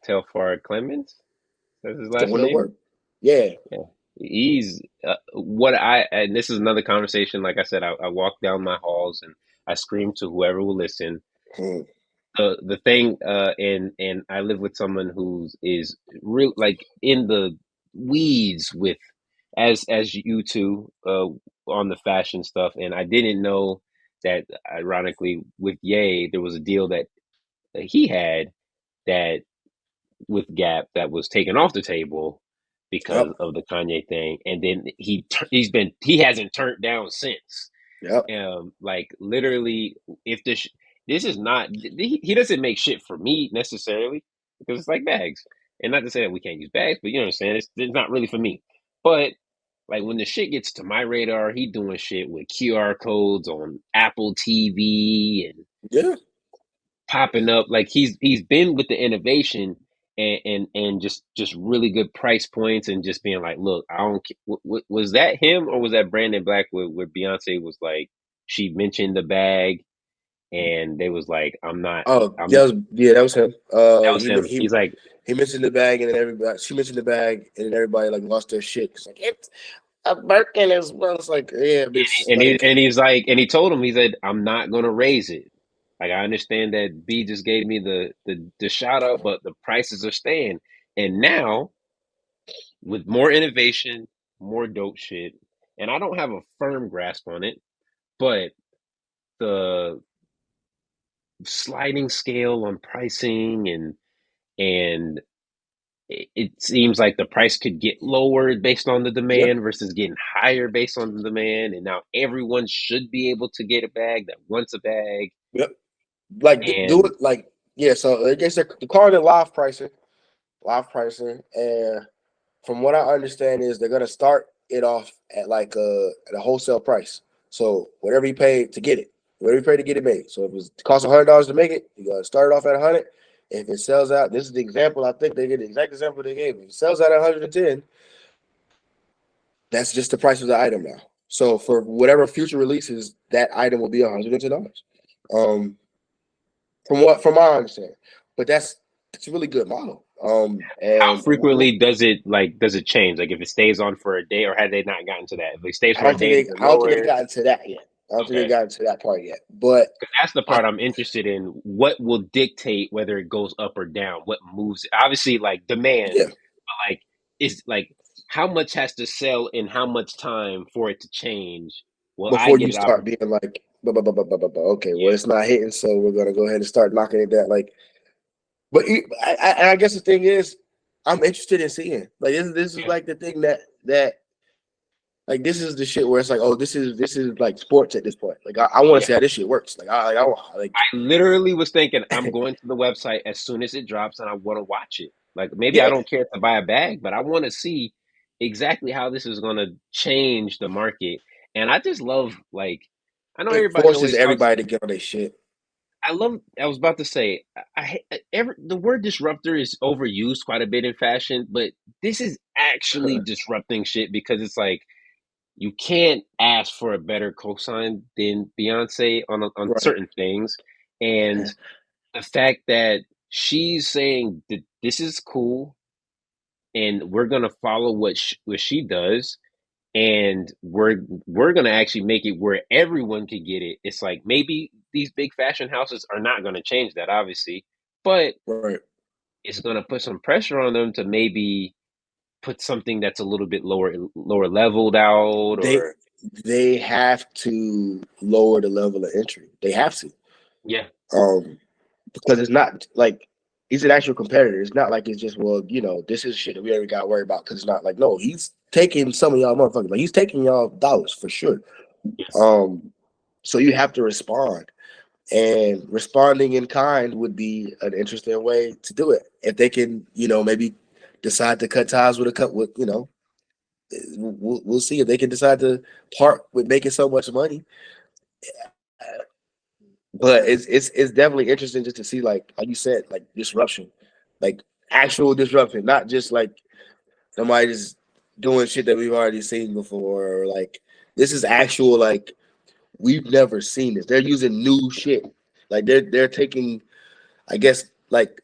Telfar Clemens. That's his The last one that name. worked. Yeah. Yeah, he's and this is another conversation. Like I said, I walk down my halls and I scream to whoever will listen. Hmm. The thing, and I live with someone who is real like in the weeds with as you two on the fashion stuff, and I didn't know that ironically with Ye there was a deal that he had that with Gap that was taken off the table because Yep. of the Kanye thing, and then he hasn't turned down since. Yep. Like literally, if this is not he doesn't make shit for me necessarily because it's like bags, and not to say that we can't use bags, but you know what I'm saying. It's not really for me, but. Like when the shit gets to my radar, he doing shit with QR codes on Apple TV and Yeah. popping up. Like he's been with the innovation and just really good price points and just being like, look, I don't. Was that him or was that Brandon Black where Beyonce was like she mentioned the bag and they was like, I'm not. Oh, I'm that was yeah, that was him. that was him. He's like, He mentioned the bag, and then everybody she mentioned the bag, and then everybody like lost their shit. It's like it's a Birkin as well. It's like yeah, bitch. Like he's like, and he told him, he said, I'm not gonna raise it. Like I understand that B just gave me the shout out, but the prices are staying. And now with more innovation, more dope shit. And I don't have a firm grasp on it, but the sliding scale on pricing and it seems like the price could get lowered based on the yeah, demand versus getting higher based on the demand. And now everyone should be able to get a bag that wants a bag. yep. Like do And it like yeah. So I guess they're calling it live pricing, and from what I understand is they're gonna start it off at like at a wholesale price. So whatever you pay to get it, whatever you pay to get it made. So if it costs $100 to make it, you gotta start it off at 100. If it sells out, this is the example. I think they get the exact example they gave. If it sells out at 110, that's just the price of the item now. So for whatever future releases, that item will be $110. Um, from my understanding, but it's a really good model. how And frequently does it change? Like if it stays on for a day or had they not gotten to that? If it stays for a day, does it I don't think they lower? got into that yet. I don't think they Okay. got into that part yet. But That's the I part I'm interested in. What will dictate whether it goes up or down? What moves? Obviously, like demand, yeah, but like is like how much has to sell in how much time for it to change? Will I before get you an start opportunity? being like, okay, well, Yeah, it's not hitting, so we're gonna go ahead and start knocking it down. Like, but I guess the thing is, I'm interested in seeing like this is yeah, like the thing that like this is the shit where it's like, oh, this is like sports at this point. Like, I want to yeah. see how this shit works. Like, I literally was thinking I'm going to the website as soon as it drops, and I want to watch it. Like maybe I yeah, don't care to buy a bag, but I want to see exactly how this is going to change the market. And I just love like I know it everybody forces always talks. everybody to get on their shit. I love. I was about to say. The word disruptor is overused quite a bit in fashion, but this is actually disrupting shit because it's like you can't ask for a better cosign than Beyonce on Right. certain things, and the fact that she's saying that this is cool and we're gonna follow what she does and we're gonna actually make it where everyone can get it. It's like maybe these big fashion houses are not gonna change that, obviously, but Right. it's gonna put some pressure on them to maybe put something that's a little bit lower leveled out They or they have to lower the level of entry. They have to. yeah, Um, because it's not like he's an actual competitor. It's not like it's just this is shit that we already got to worry about. Because it's not like no, he's taking some of y'all motherfuckers. Like he's taking y'all dollars for sure. yes, Um, so you have to respond, and responding in kind would be an interesting way to do it. If they can, maybe decide to cut ties with a cut with, we'll see if they can decide to part with making so much money. But it's definitely interesting just to see like you said, like disruption, like actual disruption, not just like somebody just doing shit that we've already seen before. Or like this is actual like we've never seen this. They're using new shit. Like they're taking, I guess like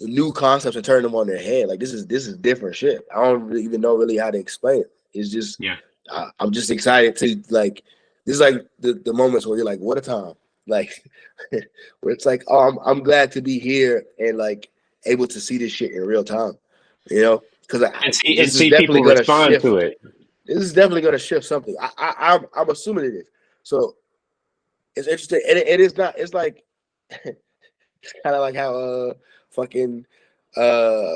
new concepts and turn them on their head. Like this is different shit. I don't really even know really how to explain it. It's just Yeah. I'm just excited to like this is like the moments where you're like, what a time. Like where it's like, oh, I'm glad to be here and like able to see this shit in real time. You know, because And this is see definitely people gonna respond to shift. it. This is definitely gonna shift something. I'm assuming it is. So it's interesting, and it is not. It's like kind of like how fucking uh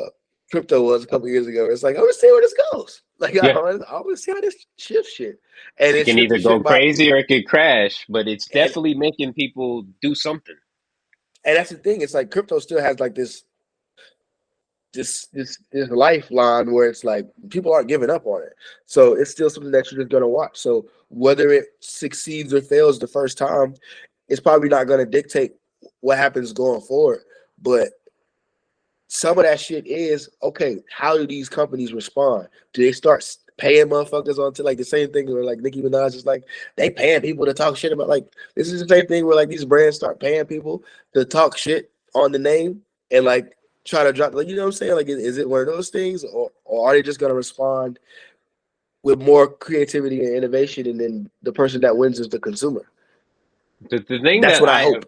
crypto was a couple years ago. It's like I want to see where this goes. Like Yeah. I want to see how this shifts shit, and It it can either shifted go shit by crazy or it could crash, but it's and definitely making people do something. and that's the thing. It's like crypto still has like this lifeline where it's like people aren't giving up on it. So it's still something that you're just gonna watch. So whether it succeeds or fails the first time, it's probably not gonna dictate what happens going forward. But some of that shit is okay. How do these companies respond? Do they start paying motherfuckers onto like the same thing where like Nicki Minaj is like they paying people to talk shit about like this is the same thing where like these brands start paying people to talk shit on the name and like try to drop like you know what I'm saying? Like is it one of those things or are they just gonna respond with more creativity and innovation and then the person that wins is the consumer? The thing That's that what I I hope.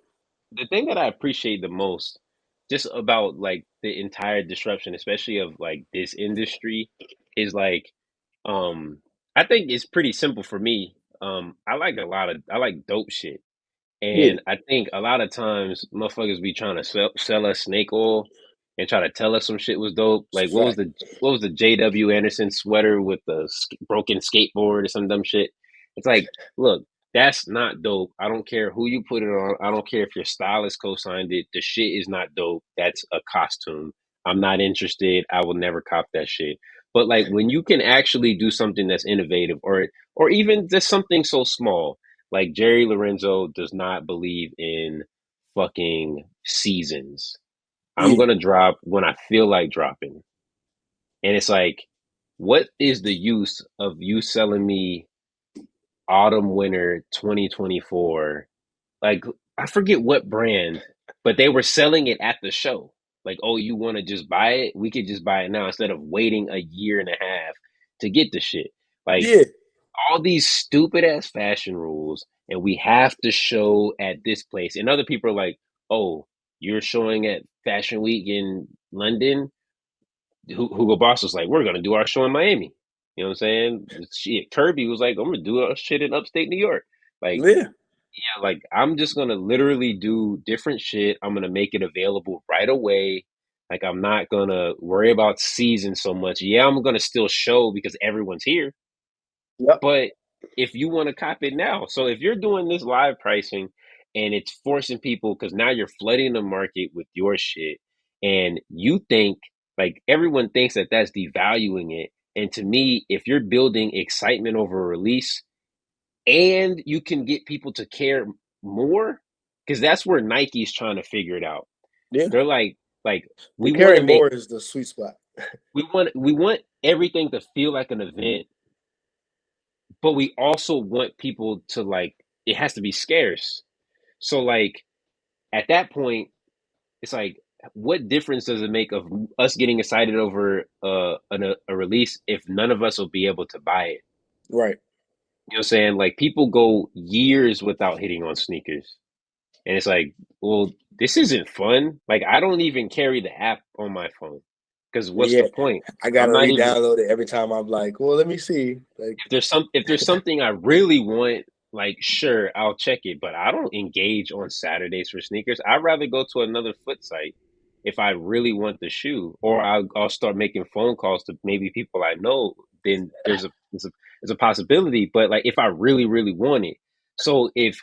the thing that I appreciate the most just about like the entire disruption, especially of like this industry, is like um I think it's pretty simple for me. I like dope shit. Yeah, And I think a lot of times motherfuckers be trying to sell us snake oil and try to tell us some shit was dope. it's a Like fact. what was the JW Anderson sweater with the broken skateboard or some dumb shit? It's like, look, that's not dope. I don't care who you put it on. I don't care if your stylist co-signed it. The shit is not dope. That's a costume. I'm not interested. I will never cop that shit. But like when you can actually do something that's innovative or even just something so small like Jerry Lorenzo does not believe in fucking seasons. I'm Yeah, gonna drop when I feel like dropping. And it's like, what is the use of you selling me autumn winter 2024? Like I forget what brand, but they were selling it at the show. Like, oh, you want to just buy it? We could just buy it now instead of waiting a year and a half to get the shit. Like yeah, all these stupid ass fashion rules and we have to show at this place. And other people are like, oh, you're showing at Fashion Week in London? Hugo Boss was like, we're going to do our show in Miami. You know what I'm saying? Shit, Kirby was like, I'm going to do our shit in upstate New York. Like, yeah. yeah, like I'm just going to literally do different shit. I'm going to make it available right away. Like, I'm not going to worry about season so much. Yeah, I'm going to still show because everyone's here. Yep. But if you want to cop it now, so if you're doing this live pricing and it's forcing people because now you're flooding the market with your shit, and you think like everyone thinks that that's devaluing it. And to me, if you're building excitement over a release and you can get people to care more, because that's where Nike's trying to figure it out. Yeah. They're like The we want to carrying make more is the sweet spot. we want everything to feel like an event but we also want people to like it has to be scarce. So like at that point, it's like what difference does it make of us getting excited over a release if none of us will be able to buy it? Right. You know what I'm saying? Like people go years without hitting on sneakers. And it's like, well, this isn't fun. Like I don't even carry the app on my phone. Because what's the Yeah. point? I I'm gotta not even re-download it every time I'm like, well, let me see. Like, if there's something I really want, like sure, I'll check it, but I don't engage on Saturdays for sneakers. I'd rather go to another foot site if I really want the shoe, or I'll start making phone calls to maybe people I know. Then there's a possibility, but like if I really want it, so if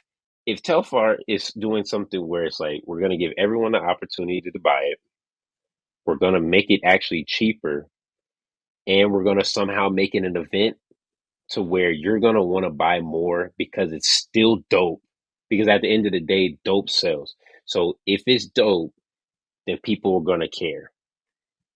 Telfar is doing something where it's like we're gonna give everyone the opportunity to buy it, we're gonna make it actually cheaper, and we're gonna somehow make it an event to where you're gonna want to buy more because it's still dope. Because at the end of the day, dope sells. So if it's dope, then people are gonna care.